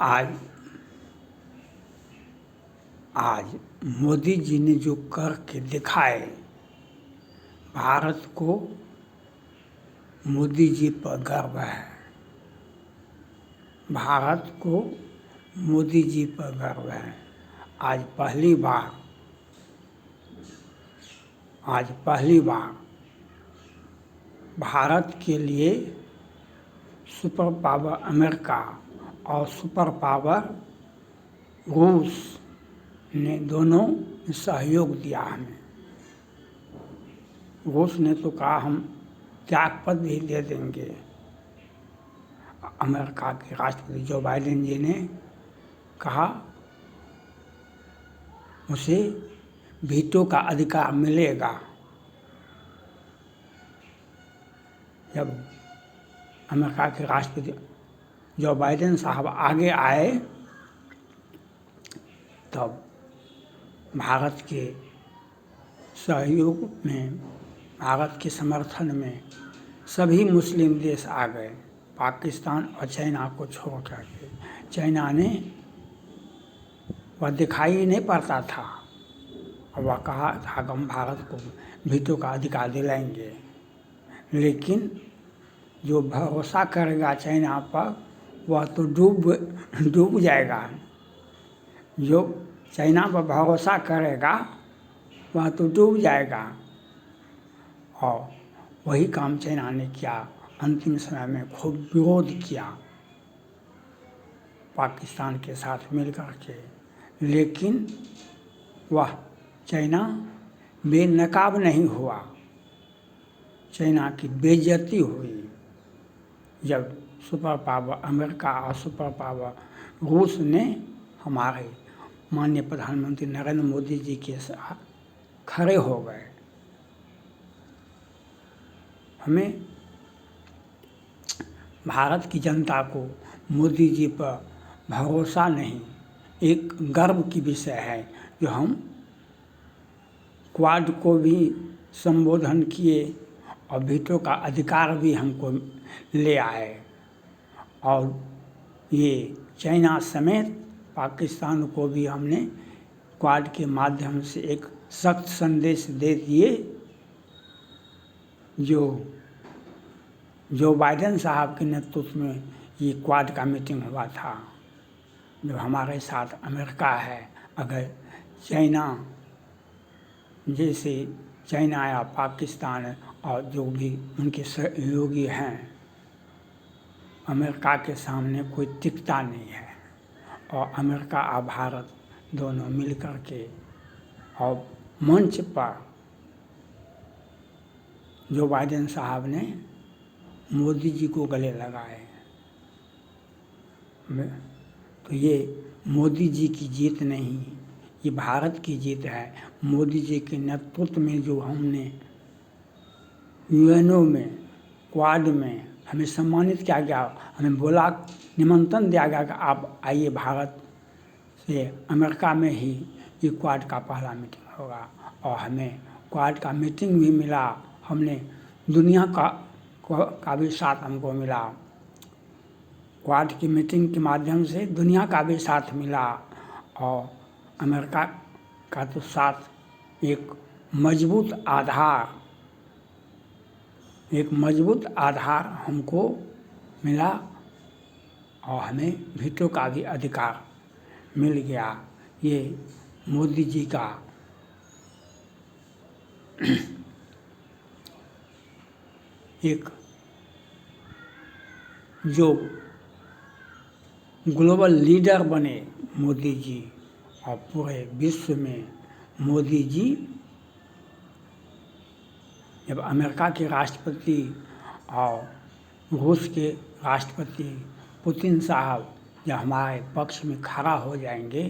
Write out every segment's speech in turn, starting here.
आज आज मोदी जी ने जो करके दिखाए, भारत को मोदी जी पर गर्व है। भारत को मोदी जी पर गर्व है। आज पहली बार भारत के लिए सुपर पावर अमेरिका और सुपर पावर रूस ने दोनों सहयोग दिया हमें। रूस ने तो कहा हम त्याग पत्र भी दे देंगे। अमेरिका के राष्ट्रपति जो बाइडेन जी ने कहा उसे वीटो का अधिकार मिलेगा। जब अमेरिका के राष्ट्रपति जो बाइडेन साहब आगे आए तब भारत के सहयोग में, भारत के समर्थन में सभी मुस्लिम देश आ गए, पाकिस्तान और चाइना को छोड़ करके। चाइना ने वह दिखाई ही नहीं पड़ता था और वह कहा था कि हम भारत को वीटो का अधिकार दिलाएंगे, लेकिन जो भरोसा करेगा चाइना पर वह तो डूब जाएगा। जो चाइना पर भरोसा करेगा वह तो डूब जाएगा। और वही काम चाइना ने किया। अंतिम समय में खूब विरोध किया पाकिस्तान के साथ मिलकर के, लेकिन वह चाइना बेनकाब नहीं हुआ। चाइना की बेइज्जती हुई जब सुपर पावर अमेरिका और सुपर पावर रूस ने हमारे माननीय प्रधानमंत्री नरेंद्र मोदी जी के साथ खड़े हो गए। हमें भारत की जनता को मोदी जी पर भरोसा नहीं, एक गर्व की विषय है जो हम क्वाड को भी संबोधन किए और वीटो का अधिकार भी हमको ले आए। और ये चाइना समेत पाकिस्तान को भी हमने क्वाड के माध्यम से एक सख्त संदेश दे दिए। जो बाइडेन साहब के नेतृत्व में ये क्वाड का मीटिंग हुआ था, जो हमारे साथ अमेरिका है, अगर चाइना जैसे चाइना या पाकिस्तान और जो भी उनके सहयोगी हैं, अमेरिका के सामने कोई टिकता नहीं है। और अमेरिका और भारत दोनों मिलकर के और मंच पर जो बाइडेन साहब ने मोदी जी को गले लगाए। तो ये मोदी जी की जीत नहीं, ये भारत की जीत है। मोदी जी के नेतृत्व में जो हमने यूएनओ में, क्वाड में हमें सम्मानित किया गया, हमें बोला, निमंत्रण दिया गया कि आप आइए, भारत से अमेरिका में ही ये क्वाड का पहला मीटिंग होगा। और हमें क्वाड का मीटिंग भी मिला, हमने दुनिया का भी साथ हमको मिला। क्वाड की मीटिंग के माध्यम से दुनिया का भी साथ मिला और अमेरिका का तो साथ एक मजबूत आधार हमको मिला और हमें वीटो का भी अधिकार मिल गया। ये मोदी जी का एक जो ग्लोबल लीडर बने मोदी जी, और पूरे विश्व में मोदी जी जब अमेरिका के राष्ट्रपति और रूस के राष्ट्रपति पुतिन साहब जब हमारे पक्ष में खड़ा हो जाएंगे,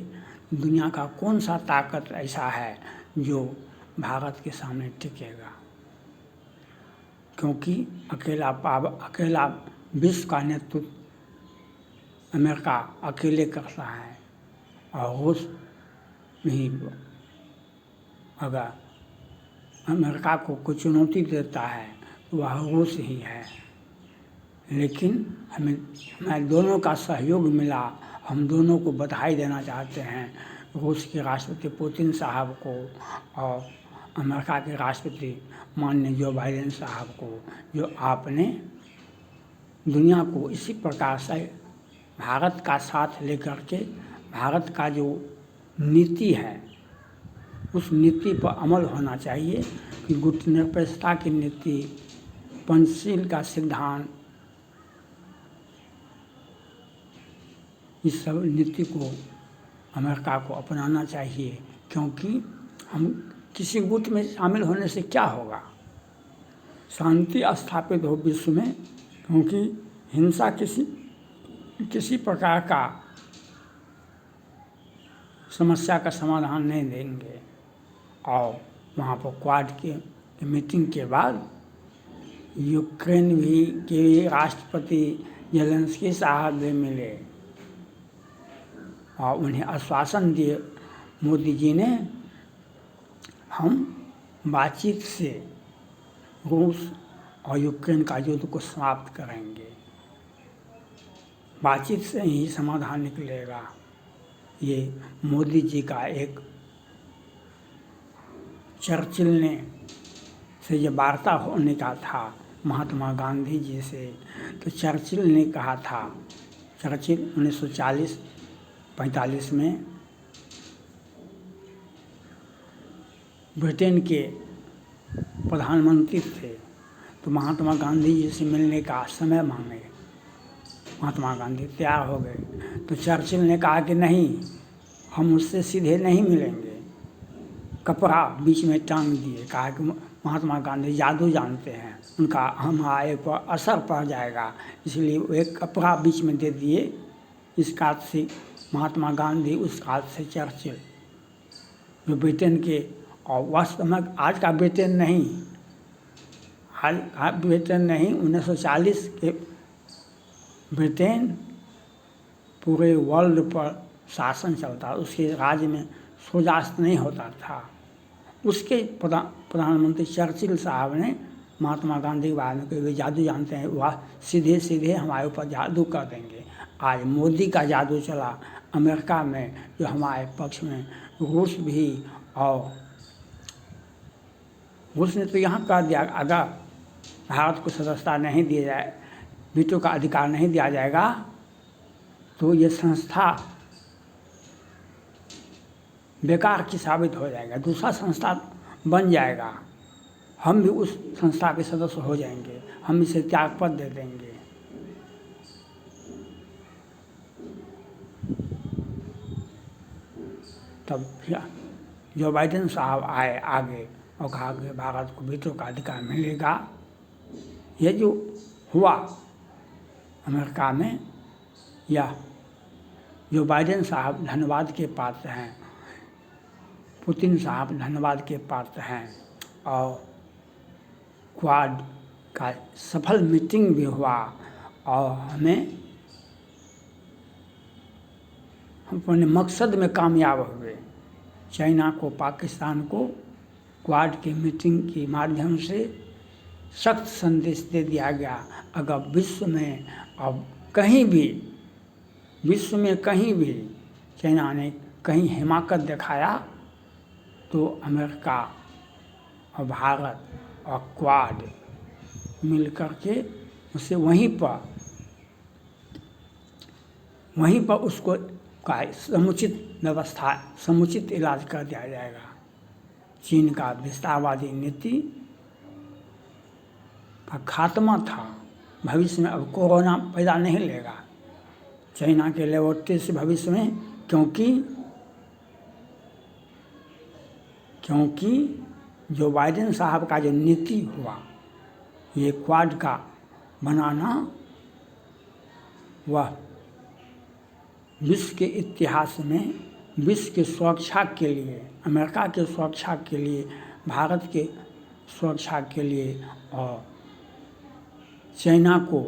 दुनिया का कौन सा ताकत ऐसा है जो भारत के सामने टिकेगा। क्योंकि अकेला विश्व का नेतृत्व अमेरिका अकेले करता है और रूस भी अगर अमेरिका को कोई चुनौती देता है तो वह रूस ही है। लेकिन हमें दोनों का सहयोग मिला हम दोनों को बधाई देना चाहते हैं, रूस के राष्ट्रपति पुतिन साहब को और अमेरिका के राष्ट्रपति माननीय जो बाइडेन साहब को, जो आपने दुनिया को इसी प्रकार से भारत का साथ लेकर के भारत का जो नीति है उस नीति पर अमल होना चाहिए कि गुटनिरपेक्षता की नीति, पंचशील का सिद्धांत, इस सब नीति को अमेरिका को अपनाना चाहिए। क्योंकि हम किसी गुट में शामिल होने से क्या होगा, शांति स्थापित हो विश्व में, क्योंकि हिंसा किसी प्रकार का समस्या का समाधान नहीं देंगे। और वहाँ पर क्वाड के मीटिंग के बाद यूक्रेन के राष्ट्रपति ज़ेलेंस्की साहब भी मिले और उन्हें आश्वासन दिए मोदी जी ने, हम बातचीत से रूस और यूक्रेन का युद्ध को समाप्त करेंगे, बातचीत से ही समाधान निकलेगा। ये मोदी जी का एक चर्चिल ने से ये वार्ता होने का था महात्मा गांधी जी से। तो चर्चिल ने कहा था, चर्चिल 1940-45 में ब्रिटेन के प्रधानमंत्री थे, तो महात्मा गांधी जी से मिलने का समय मांगे। महात्मा गांधी तैयार हो गए, तो चर्चिल ने कहा कि नहीं, हम उससे सीधे नहीं मिलेंगे, कपड़ा बीच में टांग दिए। कहा कि महात्मा गांधी जादू जानते हैं, उनका हमारे पर असर पड़ जाएगा, इसलिए वो एक कपड़ा बीच में दे दिए। इस काल से महात्मा गांधी, उस काल से चर्चिल, जो ब्रिटेन के, और वास्तव में आज का ब्रिटेन नहीं, आज ब्रिटेन नहीं, 1940 के ब्रिटेन पूरे वर्ल्ड पर शासन चलता, उसके राज्य में सूर्यास्त नहीं होता था। उसके प्रधानमंत्री चर्चिल साहब ने महात्मा गांधी के बारे में कहा, वे जादू जानते हैं, वह सीधे सीधे हमारे ऊपर जादू कर देंगे। आज मोदी का जादू चला अमेरिका में, जो हमारे पक्ष में, रूस भी, और रूस ने तो यहाँ कर दिया, अगर भारत को सदस्यता नहीं दिया जाए, वीटो का अधिकार नहीं दिया जाएगा, तो ये संस्था बेकार की साबित हो जाएगा, दूसरा संस्था बन जाएगा, हम भी उस संस्था के सदस्य हो जाएंगे, हम इसे त्यागपत्र दे देंगे। तब जो बाइडेन साहब आए आगे और कहा कि भारत को वीटो का अधिकार मिलेगा। ये जो हुआ अमेरिका में, या जो बाइडेन साहब धन्यवाद के पात्र हैं, पुतिन साहब धन्यवाद के पात्र हैं, और क्वाड का सफल मीटिंग भी हुआ, और हम अपने मकसद में कामयाब हुए। चाइना को, पाकिस्तान को क्वाड की मीटिंग के माध्यम से सख्त संदेश दे दिया गया, अगर विश्व में अब कहीं भी, विश्व में कहीं भी चाइना ने कहीं हिमाकत दिखाया, तो अमेरिका और भारत और क्वाड मिल कर के उसे वहीं पर उसको का समुचित व्यवस्था, समुचित इलाज कर दिया जाएगा। चीन का विस्तारवादी नीति का खात्मा था, भविष्य में अब कोरोना पैदा नहीं लेगा चाइना के लेबोरेटरी से भविष्य में, क्योंकि जो बाइडेन साहब का जो नीति हुआ, ये क्वाड का बनाना, वह विश्व के इतिहास में, विश्व के सुरक्षा के लिए, अमेरिका के सुरक्षा के लिए, भारत के सुरक्षा के लिए, और चाइना को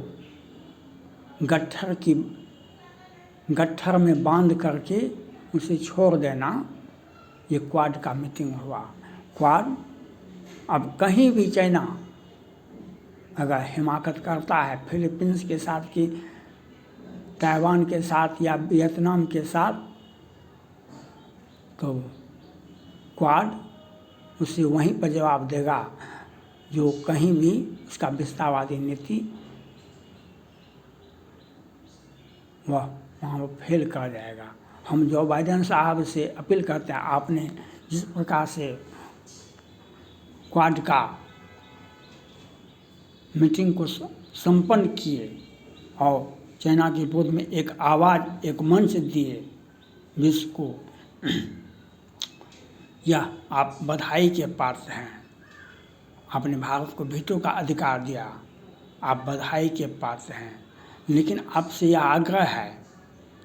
गट्ठर में बांध करके उसे छोड़ देना, ये क्वाड का मीटिंग हुआ। क्वाड अब कहीं भी चाइना अगर हिमाकत करता है, फिलीपींस के साथ की ताइवान के साथ या वियतनाम के साथ, तो क्वाड उसे वहीं पर जवाब देगा जो कहीं भी उसका विस्तारवादी नीति वह वहाँ पर फेल कर जाएगा। हम जो बाइडेन साहब से अपील करते हैं, आपने जिस प्रकार से क्वाड का मीटिंग को संपन्न किए और चाइना के विरोध में एक आवाज़, एक मंच दिए विश्व को, यह आप बधाई के पात्र हैं। आपने भारत को वीटो का अधिकार दिया, आप बधाई के पात्र हैं। लेकिन आपसे यह आग्रह है,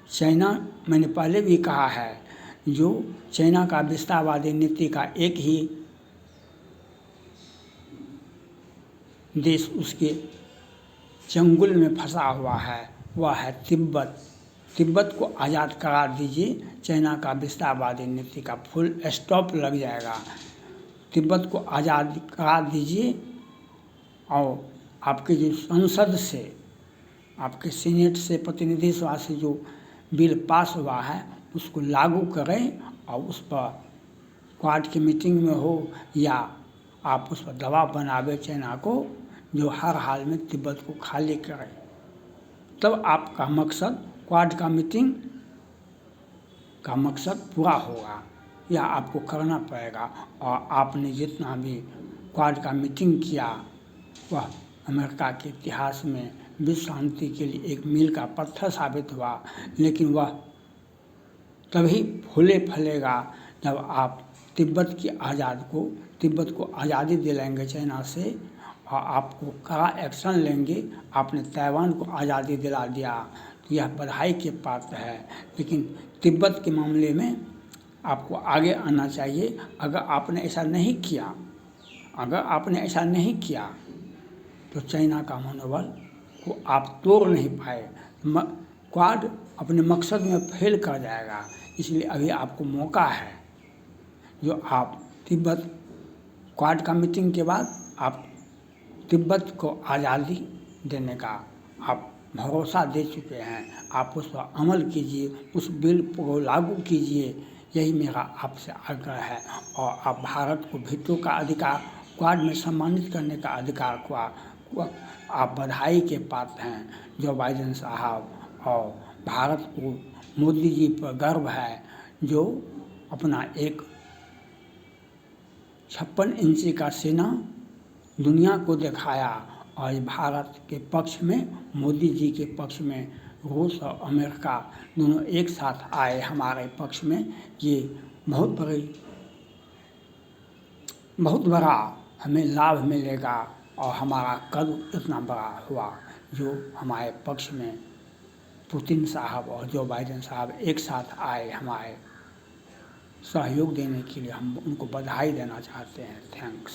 चाइना, मैंने पहले भी कहा है, जो चाइना का विस्तारवादी नीति का एक ही देश उसके चंगुल में फंसा हुआ है, वह है तिब्बत। तिब्बत को आज़ाद करार दीजिए, चाइना का विस्तारवादी नीति का फुल स्टॉप लग जाएगा। तिब्बत को आज़ाद करार दीजिए और आपके जो संसद से, आपके सीनेट से, प्रतिनिधि सभा से जो बिल पास हुआ है उसको लागू करें और उस पर क्वाड की मीटिंग में हो या आप उस पर दबाव बनावे चाइना को, जो हर हाल में तिब्बत को खाली करें। तब आपका मकसद, क्वाड का मीटिंग का मकसद पूरा होगा। यह आपको करना पड़ेगा। और आपने जितना भी क्वाड का मीटिंग किया वह अमेरिका के इतिहास में विश्व शांति के लिए एक मील का पत्थर साबित हुआ। लेकिन वह तभी फूले फलेगा जब आप तिब्बत को आज़ादी दिलाएंगे चाइना से और आपको कड़ा एक्शन लेंगे। आपने ताइवान को आज़ादी दिला दिया तो यह बधाई के पात्र है। लेकिन तिब्बत के मामले में आपको आगे आना चाहिए। अगर आपने ऐसा नहीं किया तो चाइना का मनोबल को आप तोड़ नहीं पाए, क्वाड अपने मकसद में फेल कर जाएगा। इसलिए अभी आपको मौका है, जो आप क्वाड का मीटिंग के बाद आप तिब्बत को आज़ादी देने का आप भरोसा दे चुके हैं। आप उस पर अमल कीजिए, उस बिल को लागू कीजिए, यही मेरा आपसे आग्रह है। और आप भारत को वीटो का अधिकार, क्वाड में सम्मानित करने का अधिकार को आप बधाई के पात्र हैं। जो बाइडेन साहब, और भारत को मोदी जी पर गर्व है, जो अपना एक 56 इंची का सेना दुनिया को दिखाया। और भारत के पक्ष में, मोदी जी के पक्ष में रूस और अमेरिका दोनों एक साथ आए हमारे पक्ष में। ये बहुत बड़ा हमें लाभ मिलेगा और हमारा कद इतना बड़ा हुआ जो हमारे पक्ष में पुतिन साहब और जो बाइडेन साहब एक साथ आए हमारे सहयोग देने के लिए। हम उनको बधाई देना चाहते हैं। थैंक्स।